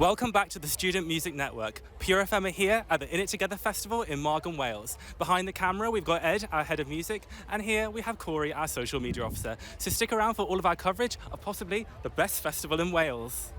Welcome back to the Student Music Network. Pure FM are here at the In It Together Festival in Margam, Wales. Behind the camera, we've got Ed, our head of music, and here we have Corey, our social media officer. So stick around for all of our coverage of possibly the best festival in Wales.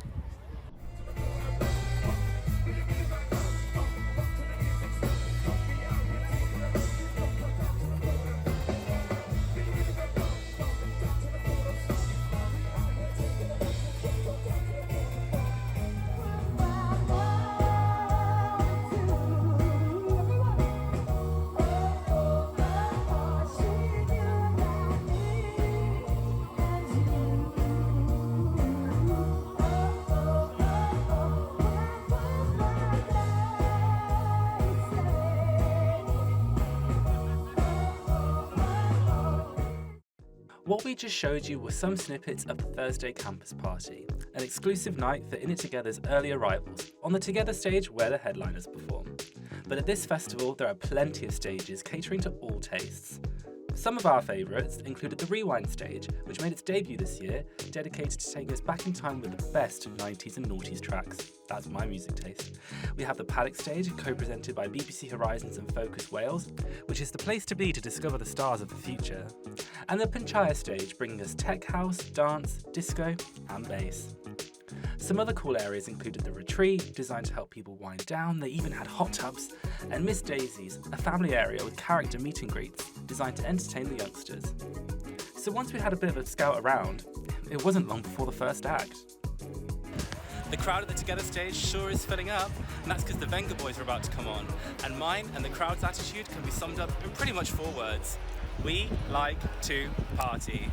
What we just showed you were some snippets of the Thursday campus party, an exclusive night for In It Together's early arrivals, on the Together stage where the headliners perform. But at this festival, there are plenty of stages catering to all tastes. Some of our favourites included the Rewind stage, which made its debut this year, dedicated to taking us back in time with the best 90s and noughties tracks. That's my music taste. We have the Paddock stage, co-presented by BBC Horizons and Focus Wales, which is the place to be to discover the stars of the future. And the Panchaya stage, bringing us tech house, dance, disco and bass. Some other cool areas included the Retreat, designed to help people wind down. They even had hot tubs, and Miss Daisy's, a family area with character meet and greets, designed to entertain the youngsters. So once we had a bit of a scout around, it wasn't long before the first act. The crowd at the Together stage sure is filling up, and that's because the Venga Boys are about to come on. And mine and the crowd's attitude can be summed up in pretty much 4 words. We like to party.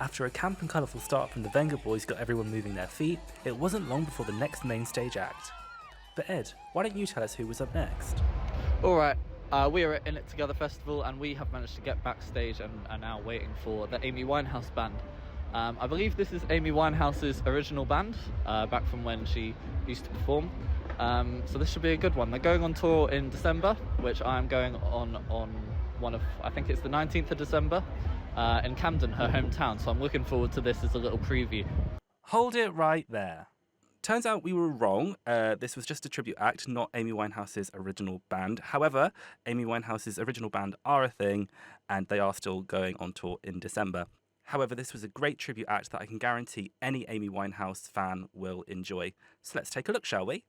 After a camp and colourful start from the Venga Boys got everyone moving their feet, it wasn't long before the next main stage act. But Ed, why don't you tell us who was up next? Alright, we are at In It Together Festival and we have managed to get backstage and are now waiting for the Amy Winehouse band. I believe this is Amy Winehouse's original band, back from when she used to perform. So this should be a good one. They're going on tour in December, which I'm going on one of, I think it's the 19th of December. In Camden, her hometown, so I'm looking forward to this as a little preview. Hold it right there. Turns out we were wrong. This was just a tribute act, not Amy Winehouse's original band. However, Amy Winehouse's original band are a thing, and they are still going on tour in December. However, this was a great tribute act that I can guarantee any Amy Winehouse fan will enjoy. So let's take a look, shall we?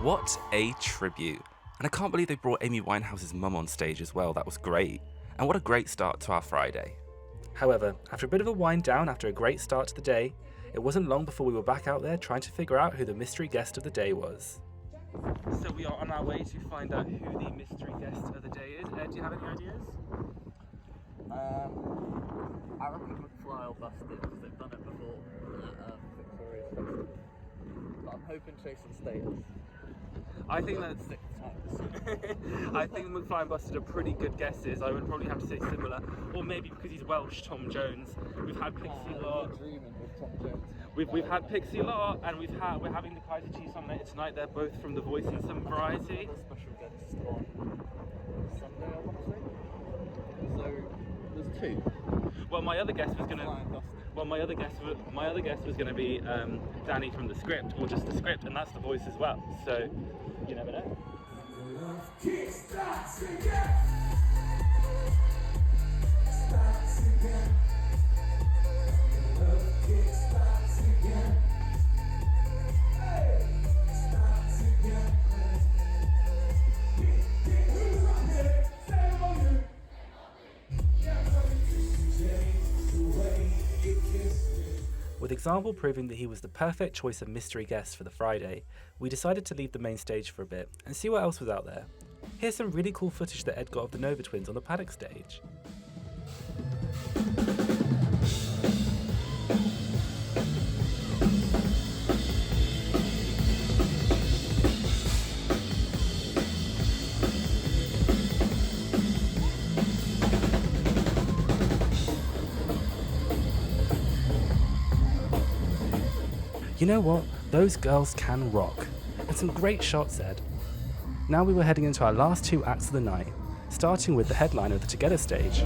What a tribute. And I can't believe they brought Amy Winehouse's mum on stage as well. That was great. And what a great start to our Friday. However, after a bit of a wind down after a great start to the day, it wasn't long before we were back out there trying to figure out who the mystery guest of the day was. So we are on our way to find out who the mystery guest of the day is. Ed, do you have any ideas? I reckon McFly or Busted, because they've done it before at Victoria's Festival. But I'm hoping Jason Statham. I think that's... I think McFly and Busted are pretty good guesses. I would probably have to say similar. Or maybe because he's Welsh, Tom Jones. We've had Pixie Lott. Dreaming with Tom Jones. We've had Pixie Lott, and we're having the Kaiser Chiefs on later tonight. They're both from The Voice and some variety. A special guest on Sunday, I want to say. So there's 2. Well, my other guest was gonna. McFly and Busted. Well, my other guess was going to be Danny from the script, or just the script, and that's the voice as well. So you never know. With example proving that he was the perfect choice of mystery guest for the Friday, we decided to leave the main stage for a bit and see what else was out there. Here's some really cool footage that Ed got of the Nova Twins on the paddock stage. You know what? Those girls can rock. And some great shots, Ed. Now we were heading into our last two acts of the night, starting with the headliner of the Together stage.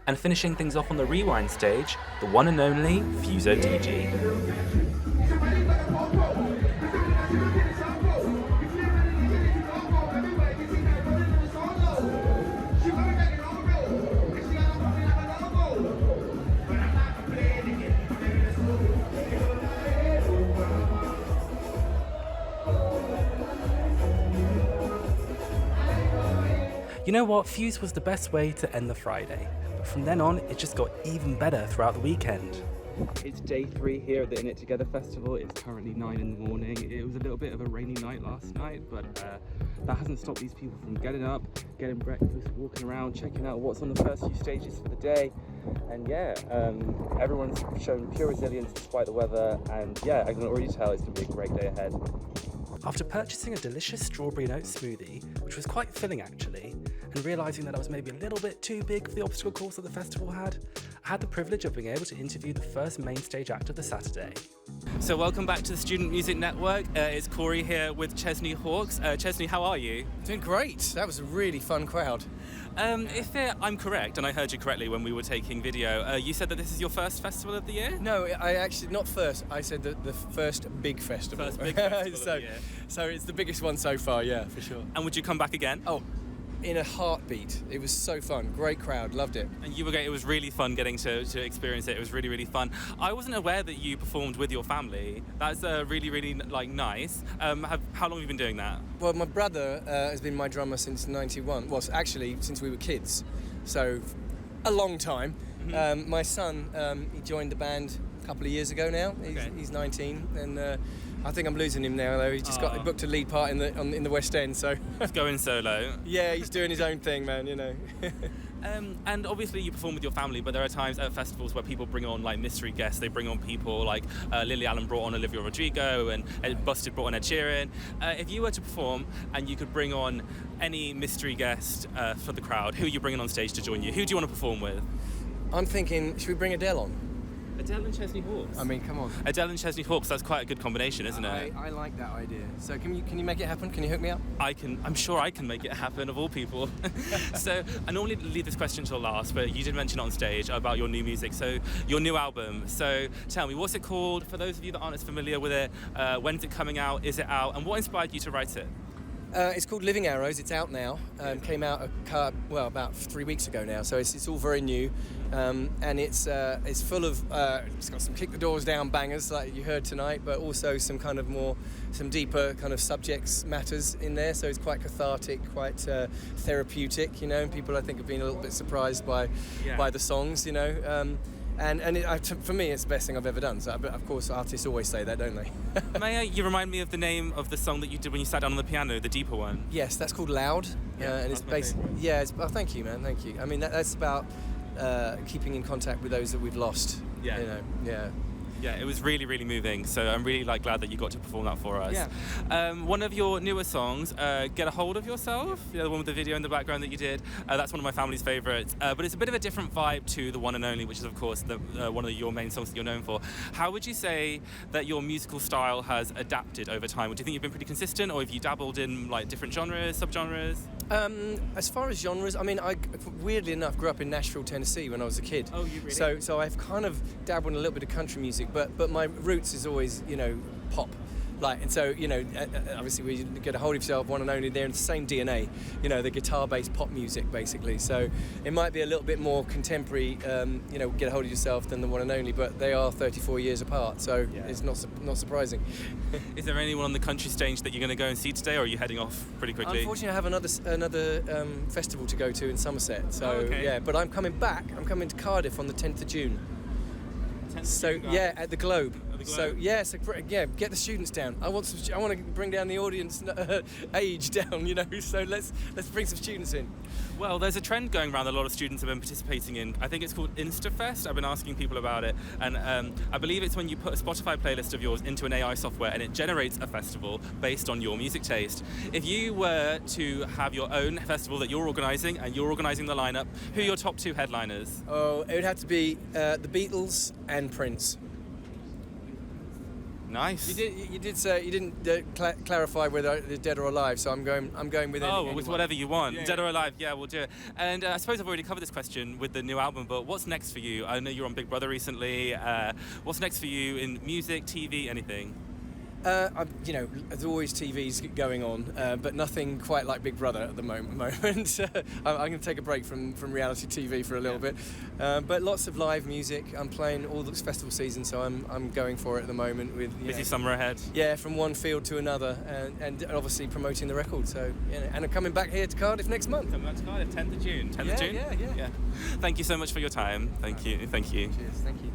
And finishing things off on the rewind stage, the one and only Fuso DG. You know what? Fuse was the best way to end the Friday. But from then on, it just got even better throughout the weekend. It's day 3 here at the In It Together Festival. It's currently 9 in the morning. It was a little bit of a rainy night last night, but that hasn't stopped these people from getting up, getting breakfast, walking around, checking out what's on the first few stages for the day. And yeah, everyone's shown pure resilience despite the weather. And yeah, I can already tell it's going to be a great day ahead. After purchasing a delicious strawberry and oat smoothie, which was quite filling actually, and realising that I was maybe a little bit too big for the obstacle course that the festival had, I had the privilege of being able to interview the first main stage act of the Saturday. So welcome back to the Student Music Network. It's Corey here with Chesney Hawkes. Chesney, how are you? Doing great. That was a really fun crowd. If I'm correct, and I heard you correctly when we were taking video, you said that this is your first festival of the year? No, I actually, not first. I said the first big festival. First big festival so, of the year. So it's the biggest one so far, yeah, for sure. And would you come back again? Oh, in a heartbeat. It was so fun. Great crowd. Loved it. And you were it was really fun getting to experience it. It was really, really fun. I wasn't aware that you performed with your family. That's really, really nice. How long have you been doing that? Well, my brother has been my drummer since '91. Well, actually, since we were kids. So, a long time. Mm-hmm. My son, he joined the band a couple of years ago now. He's 19, and I think I'm losing him now, though. He's just got booked a lead part in the West End, so... He's going solo. Yeah, he's doing his own thing, man, you know. And obviously you perform with your family, but there are times at festivals where people bring on like mystery guests. They bring on people like Lily Allen brought on Olivia Rodrigo, and Busted brought on Ed Sheeran. If you were to perform and you could bring on any mystery guest for the crowd, who are you bringing on stage to join you? Who do you want to perform with? I'm thinking, should we bring Adele on? Adele and Chesney Hawkes. I mean, come on. Adele and Chesney Hawkes, that's quite a good combination, isn't it? I like that idea. So can you make it happen? Can you hook me up? I'm sure I can make it happen, of all people. So I normally leave this question till last, but you did mention it on stage about your new music, so your new album. So tell me, what's it called? For those of you that aren't as familiar with it, when's it coming out? Is it out? And what inspired you to write it? It's called Living Arrows. It's out now. Came out about 3 weeks ago now. So it's all very new, and it's full of it's got some kick the doors down bangers like you heard tonight, but also some deeper kind of subjects matters in there. So it's quite cathartic, quite therapeutic, you know. And people I think have been a little bit surprised by the songs, you know. For me, it's the best thing I've ever done. So, but of course, artists always say that, don't they? Maya, you remind me of the name of the song that you did when you sat down on the piano, the deeper one. Yes, that's called Loud, and it's based. Yeah, thank you, man. Thank you. I mean, that's about keeping in contact with those that we've lost. Yeah. You know. Yeah. Yeah, it was really, really moving. So I'm really glad that you got to perform that for us. Yeah. One of your newer songs, "Get a Hold of Yourself," the one with the video in the background that you did. That's one of my family's favourites. But it's a bit of a different vibe to the One and Only, which is of course one of your main songs that you're known for. How would you say that your musical style has adapted over time? Do you think you've been pretty consistent, or have you dabbled in like different genres, subgenres? As far as genres, I mean, I weirdly enough grew up in Nashville, Tennessee when I was a kid. Oh, you really? So I've kind of dabbled in a little bit of country music, but my roots is always, pop. And so, obviously we Get a Hold of Yourself, One and Only, they're in the same DNA, the guitar-based pop music, basically. So it might be a little bit more contemporary, Get a Hold of Yourself than the One and Only, but they are 34 years apart, so it's not surprising. Is there anyone on the country stage that you're going to go and see today, or are you heading off pretty quickly? Unfortunately, I have another festival to go to in Somerset, so but I'm coming back. I'm coming to Cardiff on the 10th of June. So at the Globe. So get the students down. I want to bring down the audience age down, So let's bring some students in. Well, there's a trend going around that a lot of students have been participating in. I think it's called InstaFest. I've been asking people about it, and I believe it's when you put a Spotify playlist of yours into an AI software and it generates a festival based on your music taste. If you were to have your own festival that you're organising and you're organising the lineup, who are your top 2 headliners? Oh, it would have to be the Beatles and Prince. Nice. You did say you didn't clarify whether they're dead or alive, so I'm going with. Oh, with whatever you want. Yeah, dead or alive, yeah, we'll do it. And I suppose I've already covered this question with the new album, but what's next for you? I know you're on Big Brother recently. What's next for you in music, TV, anything? There's always TV's going on, but nothing quite like Big Brother at the moment. I'm going to take a break from reality TV for a little bit, but lots of live music. I'm playing all the festival season, so I'm going for it at the moment. With busy summer ahead. Yeah, from one field to another, and obviously promoting the record. So and I'm coming back here to Cardiff next month. Coming back to Cardiff, 10th of June. 10th of June. Yeah. Thank you so much for your time. Thank you. Cheers. Thank you.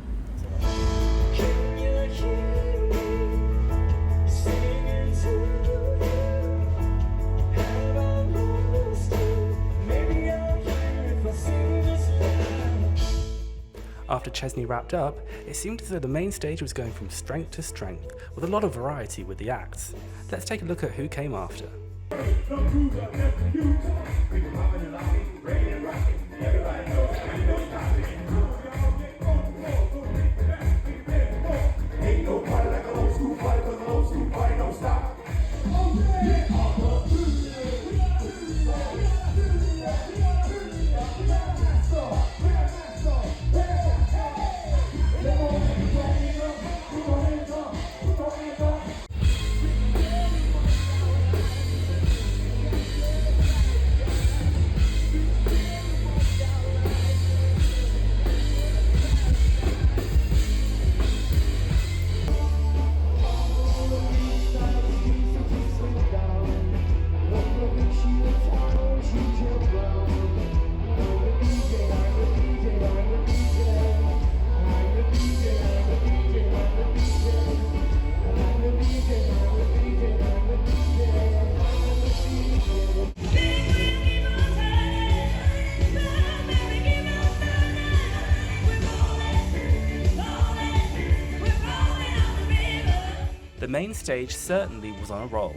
After Chesney wrapped up, it seemed as though the main stage was going from strength to strength, with a lot of variety with the acts. Let's take a look at who came after. The main stage certainly was on a roll.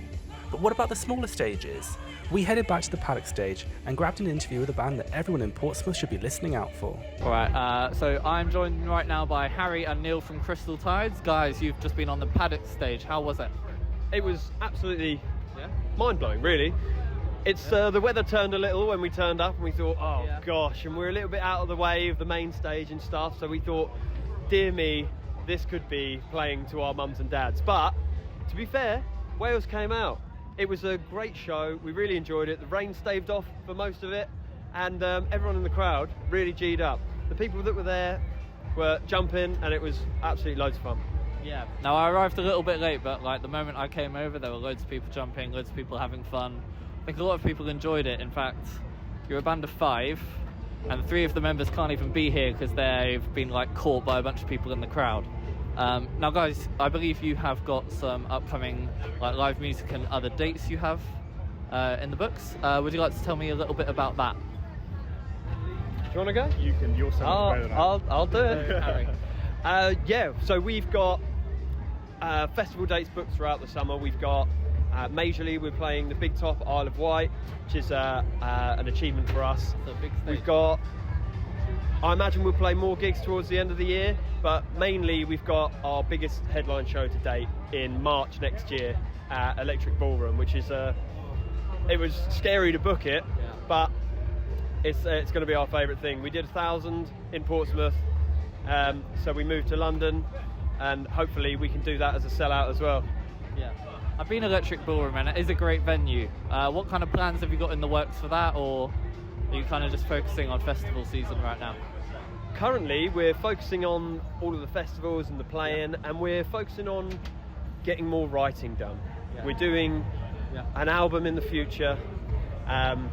But what about the smaller stages? We headed back to the Paddock stage and grabbed an interview with a band that everyone in Portsmouth should be listening out for. Alright, so I'm joined right now by Harry and Neil from Crystal Tides. Guys, you've just been on the Paddock stage. How was it? It was absolutely mind-blowing, really. It's the weather turned a little when we turned up and we thought, gosh, and we're a little bit out of the way of the main stage and stuff, so we thought, dear me, this could be playing to our mums and dads. But to be fair, Wales came out. It was a great show. We really enjoyed it. The rain staved off for most of it, and everyone in the crowd really G'd up. The people that were there were jumping, and it was absolutely loads of fun. Yeah. Now, I arrived a little bit late, but the moment I came over, there were loads of people jumping, loads of people having fun. I think a lot of people enjoyed it. In fact, you're a band of 5. and 3 of the members can't even be here because they've been like caught by a bunch of people in the crowd. Now, guys, I believe you have got some upcoming like live music and other dates you have in the books. Would you like to tell me a little bit about that? Do you want to go? You're so much better than I. I'll do it. Yeah, so we've got festival dates booked throughout the summer. We've got majorly we're playing the Big Top at Isle of Wight, which is an achievement for us. So big stage. We've got, I imagine we'll play more gigs towards the end of the year, but mainly we've got our biggest headline show to date in March next year at Electric Ballroom, which is it was scary to book it, but it's going to be our favourite thing. We did 1,000 in Portsmouth, so we moved to London, and hopefully we can do that as a sellout as well. Yeah, I've been Electric Ballroom and it is a great venue. What kind of plans have you got in the works for that, or are you kind of just focusing on festival season right now? Currently we're focusing on all of the festivals and the playing, and we're focusing on getting more writing done. We're doing an album in the future, and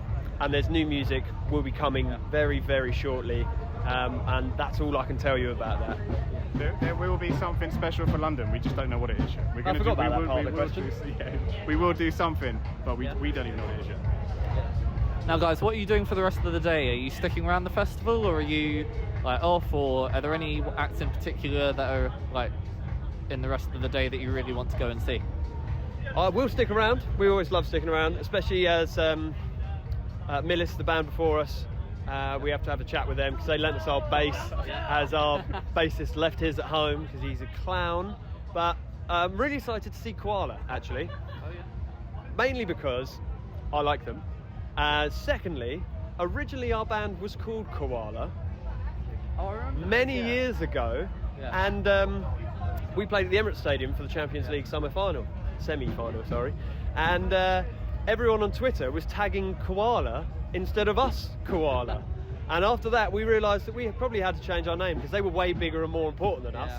there's new music will be coming very, very shortly, and that's all I can tell you about that. There will be something special for London. We just don't know what it is yet. We're gonna forgot about that part of the question. We will do something, but we don't even know what it is yet. Now, guys, what are you doing for the rest of the day? Are you sticking around the festival, or are you like off, or are there any acts in particular that are like in the rest of the day that you really want to go and see? We'll stick around. We always love sticking around, especially as Millis, the band before us. We have to have a chat with them because they lent us our bass as our bassist left his at home because he's a clown. But I'm really excited to see Koala, actually. Oh yeah. Mainly because I like them. Secondly, originally our band was called Koala Oh, I remember. many years ago, and we played at the Emirates Stadium for the Champions League semi-final, sorry. And everyone on Twitter was tagging Koala instead of us, Koala. And after that, we realised that we probably had to change our name because they were way bigger and more important than us.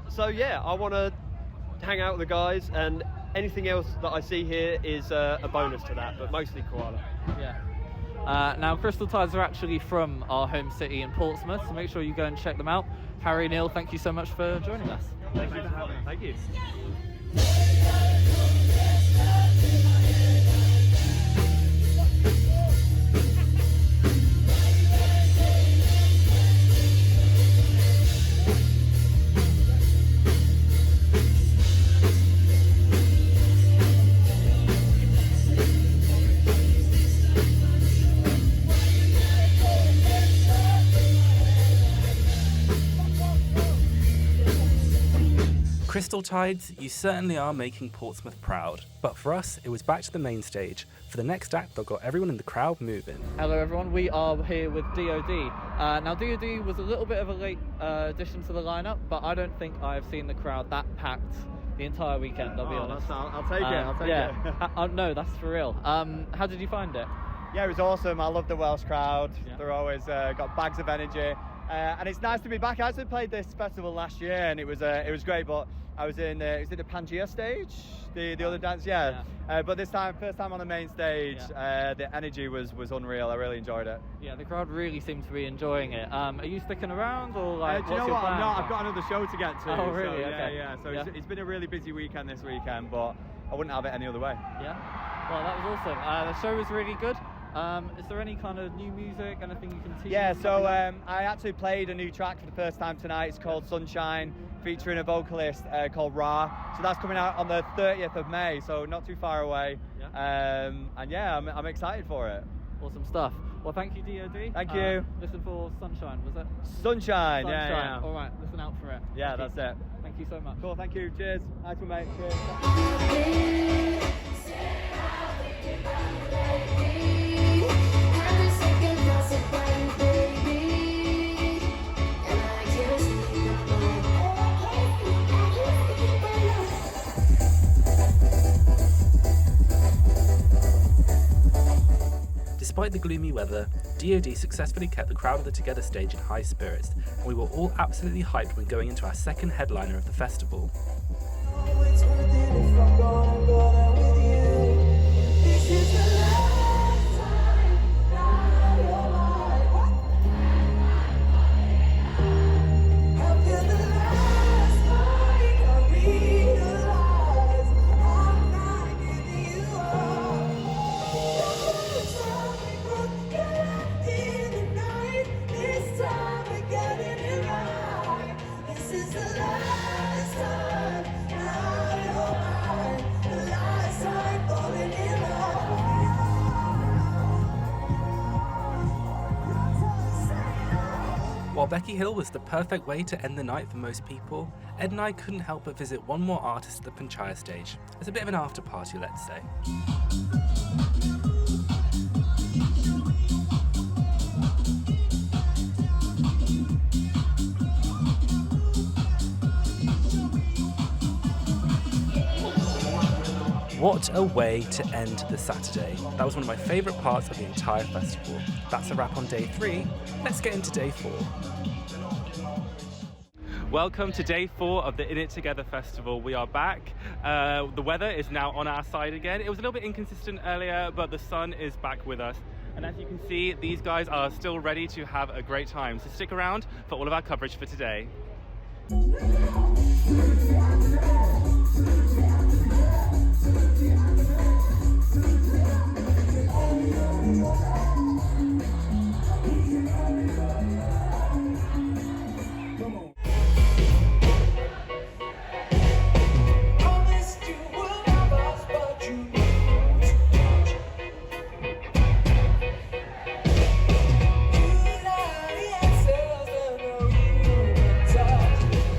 So yeah, I want to hang out with the guys, and anything else that I see here is a bonus to that, but mostly Koala. Now, Crystal Tides are actually from our home city in Portsmouth, so make sure you go and check them out. Harry, Neil, thank you so much for joining us. Thank you for having me. Thank you. Crystal Tides, you certainly are making Portsmouth proud. But for us, it was back to the main stage. For the next act, that got everyone in the crowd moving. Hello everyone, we are here with D.O.D. Now D.O.D was a little bit of a late addition to the lineup, but I don't think I've seen the crowd that packed the entire weekend, I'll be honest. I'll take it. No, that's for real. How did you find it? Yeah, it was awesome. I love the Welsh crowd. Yeah. They're always got bags of energy. And it's nice to be back. I actually played this festival last year, and it was great. But I was in the Pangea stage, the other dance, but this time, first time on the main stage, the energy was unreal. I really enjoyed it. Yeah, the crowd really seemed to be enjoying it. Are you sticking around, or like? Do you know what? I'm not. I've got another show to get to. Oh, really? So, okay. Yeah. So it's been a really busy weekend this weekend, but I wouldn't have it any other way. Yeah. Well, that was awesome. The show was really good. Is there any kind of new music, anything you can tease? Yeah, so I actually played a new track for the first time tonight. It's called Sunshine, featuring a vocalist called Ra. So that's coming out on the 30th of May, so not too far away. Yeah. And yeah, I'm excited for it. Awesome stuff. Well, thank you, D.O.D. Thank you. Listen for Sunshine, was it? Sunshine, yeah. All right, listen out for it. Yeah, Thank that's you. it. Thank you so much. Cool, thank you. Cheers. Nice one, mate. Cheers. Despite the gloomy weather, D.O.D successfully kept the crowd of the Together stage in high spirits, and we were all absolutely hyped when going into our second headliner of the festival. While Becky Hill was the perfect way to end the night for most people, Ed and I couldn't help but visit one more artist at the Panchaya stage. It's a bit of an after party, let's say. What a way to end the Saturday. That was one of my favourite parts of the entire festival. That's a wrap on day 3. Let's get into day 4. Welcome to day 4 of the In It Together Festival. We are back. The weather is now on our side again. It was a little bit inconsistent earlier, but the sun is back with us. And as you can see, these guys are still ready to have a great time. So stick around for all of our coverage for today.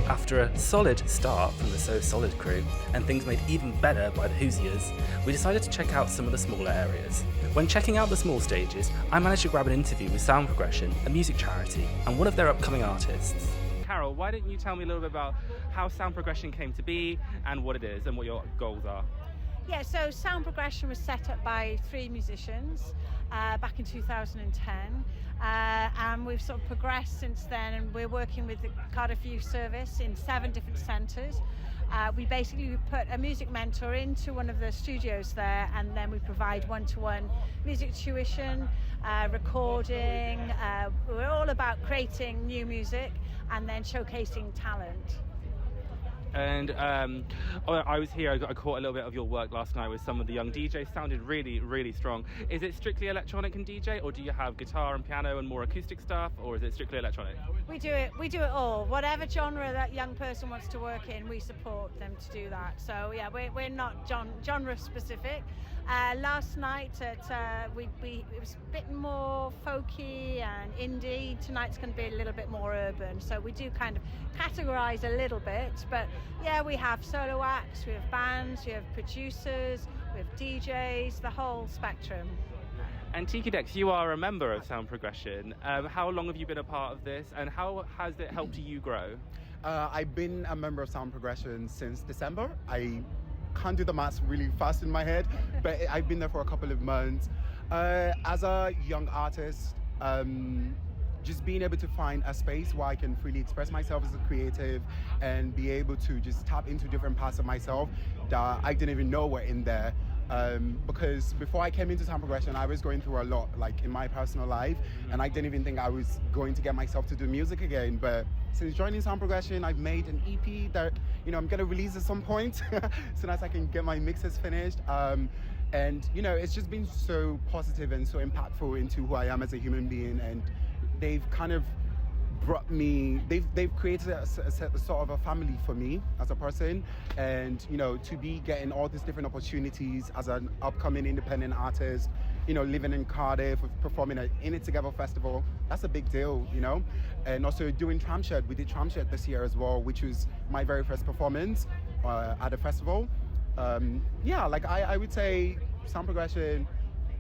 After a solid start from the So Solid crew, and things made even better by the Hoosiers, we decided to check out some of the smaller areas. When checking out the small stages, I managed to grab an interview with Sound Progression, a music charity, and one of their upcoming artists. Carol, why don't you tell me a little bit about how Sound Progression came to be, and what it is, and what your goals are? Yeah, so Sound Progression was set up by 3 musicians back in 2010, and we've sort of progressed since then, and we're working with the Cardiff Youth Service in 7 different centres. We basically put a music mentor into one of the studios there, and then we provide one-to-one music tuition, recording. We're all about creating new music and then showcasing talent. And I was here, I caught a little bit of your work last night with some of the young DJs. Sounded really, really strong. Is it strictly electronic and DJ, or do you have guitar and piano and more acoustic stuff, or is it strictly electronic? We do it all. Whatever genre that young person wants to work in, we support them to do that. So yeah, we're not genre specific. Last night it was a bit more folky and indie. Tonight's going to be a little bit more urban. So we do kind of categorise a little bit, but yeah, we have solo acts, we have bands, we have producers, we have DJs, the whole spectrum. And Tiki Dex, you are a member of Sound Progression. How long have you been a part of this, and how has it helped you grow? I've been a member of Sound Progression since December. I can't do the maths really fast in my head, but I've been there for a couple of months. As a young artist, just being able to find a space where I can freely express myself as a creative and be able to just tap into different parts of myself that I didn't even know were in there. Because before I came into Sound Progression, I was going through a lot, like in my personal life, and I didn't even think I was going to get myself to do music again. But since joining Sound Progression, I've made an EP that, I'm going to release at some point, as soon as I can get my mixes finished. And, it's just been so positive and so impactful into who I am as a human being. And they've kind of brought me, they've created a sort of a family for me as a person, and to be getting all these different opportunities as an upcoming independent artist, living in Cardiff, performing at In It Together Festival, that's a big deal, and also doing Tramshed. We did Tramshed this year as well, which was my very first performance at the festival. I would say Sound Progression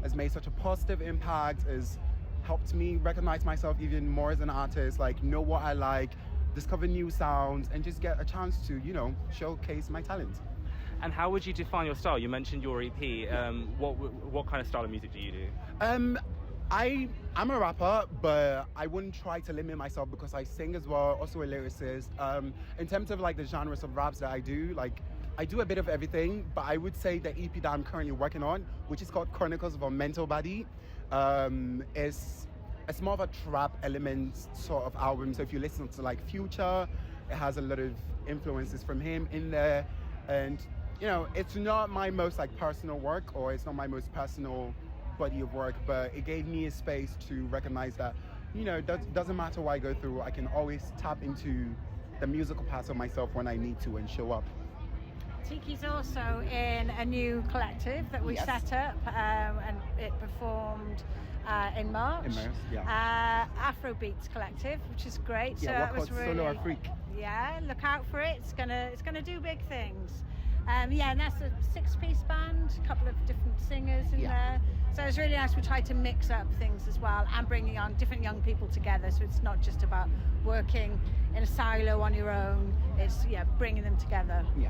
has made such a positive impact, has helped me recognize myself even more as an artist, know what I like, discover new sounds, and just get a chance to, showcase my talent. And how would you define your style? You mentioned your EP. What kind of style of music do you do? I'm a rapper, but I wouldn't try to limit myself because I sing as well, also a lyricist. In terms of the genres of raps that I do a bit of everything, but I would say the EP that I'm currently working on, which is called Chronicles of a Mental Body, it's more of a trap element sort of album. So if you listen to Future, it has a lot of influences from him in there, and it's not my most personal work, or it's not my most personal body of work, but it gave me a space to recognize that doesn't matter what I go through, I can always tap into the musical parts of myself when I need to and show up. Tiki's also in a new collective that we set up, and it performed in March. Afro Beats Collective, which is great. So that was really Solo Afrique. Yeah, look out for it. It's gonna do big things. And that's a 6-piece band, a couple of different singers in there. So it's really nice. We tried to mix up things as well and bringing on different young people together. So it's not just about working in a silo on your own. It's bringing them together. Yeah.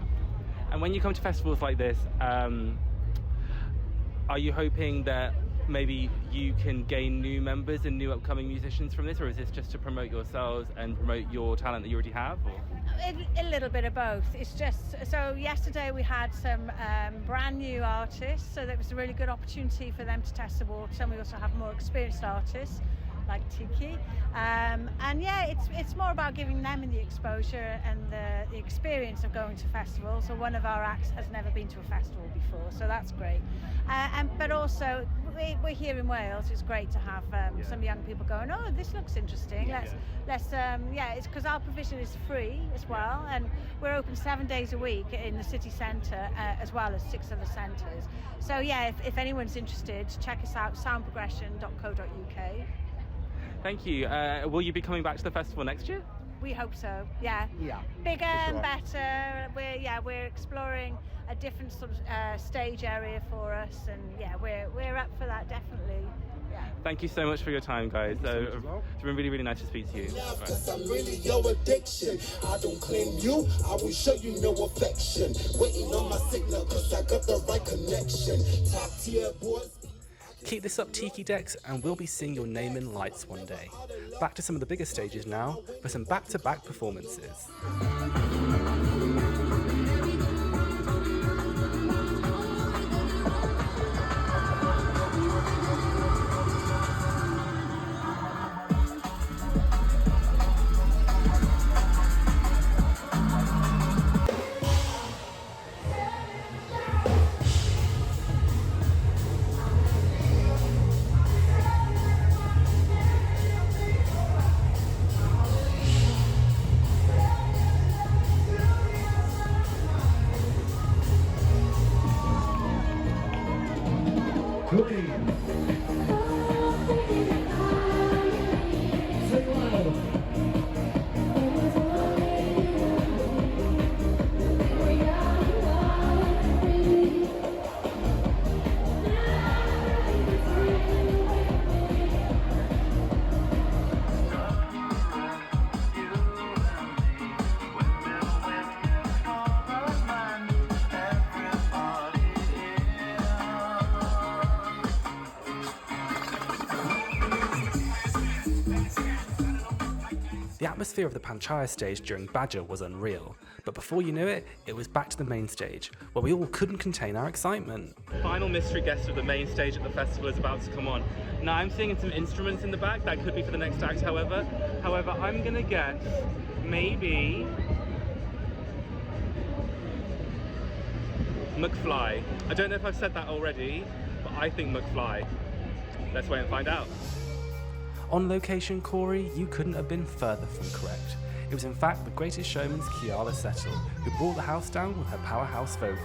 And when you come to festivals like this, are you hoping that maybe you can gain new members and new upcoming musicians from this, or is this just to promote yourselves and promote your talent that you already have? Or? A little bit of both. It's just, so yesterday we had some brand new artists, so that was a really good opportunity for them to test the waters, and we also have more experienced artists like Tiki, and it's more about giving them the exposure and the experience of going to festivals. So one of our acts has never been to a festival before, so that's great. But also we're here in Wales. It's great to have some young people going, oh, this looks interesting. It's because our provision is free as well, and we're open 7 days a week in the city centre as well as 6 other centres. So if anyone's interested, check us out, soundprogression.co.uk. Thank you. Will you be coming back to the festival next year? We hope so. Yeah. Bigger and better. We're exploring a different sort of stage area for us, and we're up for that definitely. Yeah. Thank you so much for your time, guys. It's been really, really nice to speak to you. Cause I'm really your addiction. I don't claim you, I will show you no affection. Waiting on my signal, cause I got the right connection. Top tier boys. Keep this up, Tiki Decks, and we'll be seeing your name in lights one day. Back to some of the bigger stages now for some back-to-back performances. The atmosphere of the Panchaya stage during Badger was unreal, but before you knew it, it was back to the main stage, where we all couldn't contain our excitement. Final mystery guest of the main stage at the festival is about to come on. Now I'm seeing some instruments in the back, that could be for the next act, however I'm gonna guess maybe McFly. I don't know if I've said that already, but I think McFly. Let's wait and find out. On location, Corey, you couldn't have been further from correct. It was in fact The Greatest Showman's Kiala Settle, who brought the house down with her powerhouse vocals.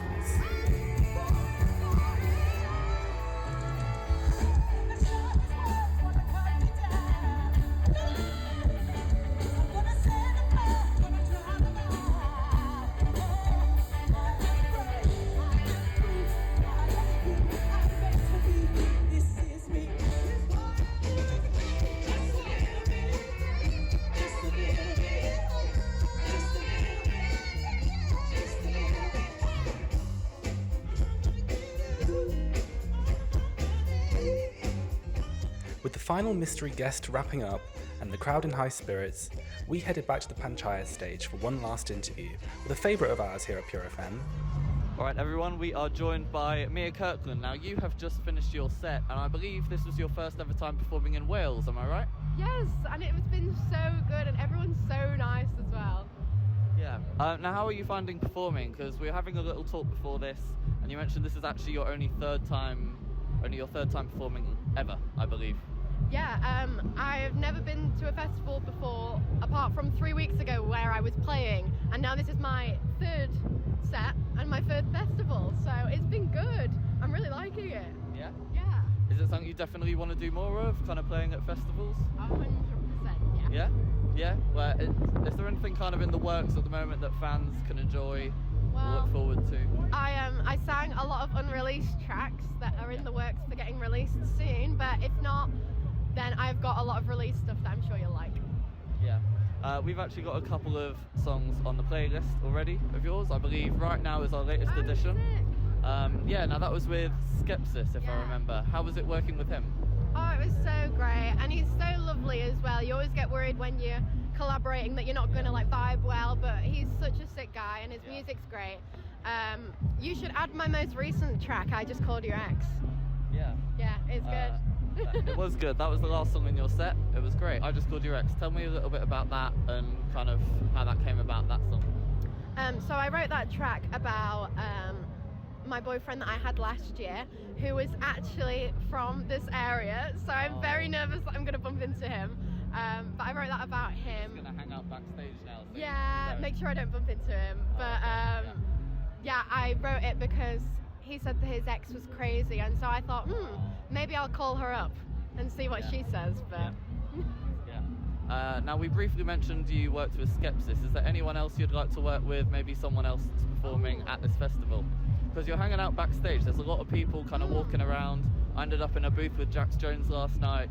With the final mystery guest wrapping up and the crowd in high spirits, we headed back to the Panchaya stage for one last interview with a favourite of ours here at Pure FM. Alright everyone, we are joined by Mia Kirkland. Now you have just finished your set, and I believe this was your first ever time performing in Wales, am I right? Yes, and it's been so good and everyone's so nice as well. Yeah. Now how are you finding performing? Because we were having a little talk before this, and you mentioned this is actually your third time performing ever, I believe. Yeah, I've never been to a festival before, apart from 3 weeks ago where I was playing, and now this is my third set and my third festival, so it's been good. I'm really liking it. Yeah? Yeah. Is it something you definitely want to do more of, kind of playing at festivals? 100%, yeah. Yeah? Yeah? Well, is there anything kind of in the works at the moment that fans can enjoy or look forward to? I sang a lot of unreleased tracks that are in the works for getting released soon, but if not, then I've got a lot of released stuff that I'm sure you'll like. Yeah. We've actually got a couple of songs on the playlist already of yours. I believe Right Now is our latest edition. Sick. Yeah, now that was with Skepsis, if I remember. How was it working with him? Oh, it was so great, and he's so lovely as well. You always get worried when you're collaborating that you're not going to like vibe well, but he's such a sick guy and his music's great. You should add my most recent track, I Just Called Your Ex. Yeah. Yeah, it's good. It was good. That was the last song in your set. It was great. I Just Called Your Ex. Tell me a little bit about that and kind of how that came about, that song. So I wrote that track about my boyfriend that I had last year, who was actually from this area, so I'm very nervous that I'm going to bump into him. But I wrote that about him. He's going to hang out backstage now. So Yeah, make sure I don't bump into him. But yeah, I wrote it because he said that his ex was crazy, and so I thought, maybe I'll call her up and see what she says. But now we briefly mentioned you worked with Skepsis. Is there anyone else you'd like to work with? Maybe someone else that's performing at this festival? Because you're hanging out backstage. There's a lot of people kind of walking around. I ended up in a booth with Jax Jones last night.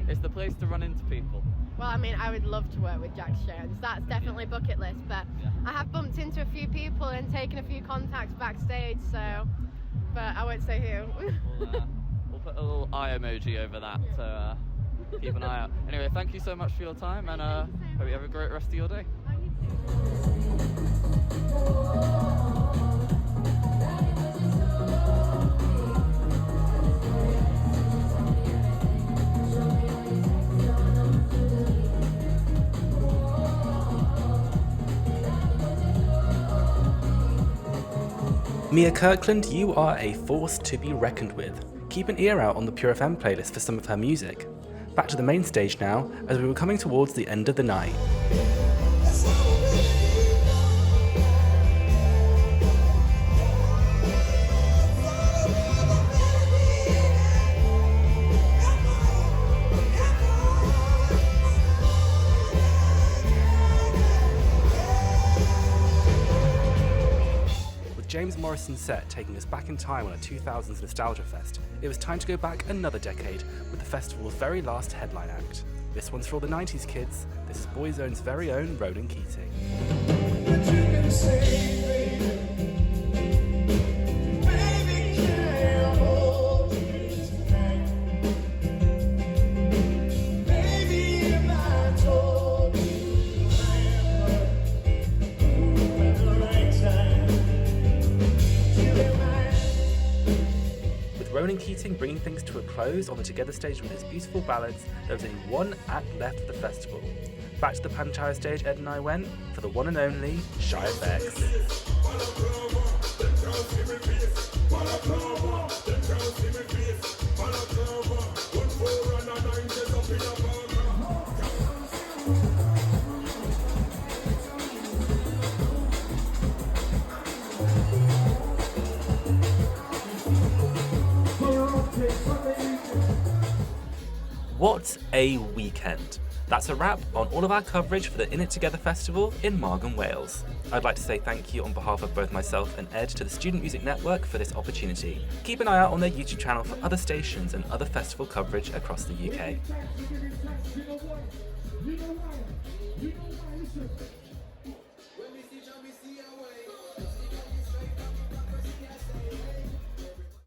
It's the place to run into people. Well, I mean, I would love to work with Jax Jones. That's definitely bucket list. But I have bumped into a few people and taken a few contacts backstage. So, but I won't say who. We'll put a little eye emoji over that. So keep an eye out. Anyway, thank you so much for your time, and hope you have a great rest of your day. Mia Kirkland, you are a force to be reckoned with. Keep an ear out on the Pure FM playlist for some of her music. Back to the main stage now, as we were coming towards the end of the night. James Morrison's set taking us back in time on a 2000s Nostalgia Fest, it was time to go back another decade with the festival's very last headline act. This one's for all the 90s kids. This is Boyzone's very own Ronan Keating. Ronan Keating bringing things to a close on the Together stage with his beautiful ballads, there was only one act left of the festival. Back to the Panchaya stage Ed and I went for the one and only Shy FX. What a weekend! That's a wrap on all of our coverage for the In It Together Festival in Margam, Wales. I'd like to say thank you on behalf of both myself and Ed to the Student Music Network for this opportunity. Keep an eye out on their YouTube channel for other stations and other festival coverage across the UK.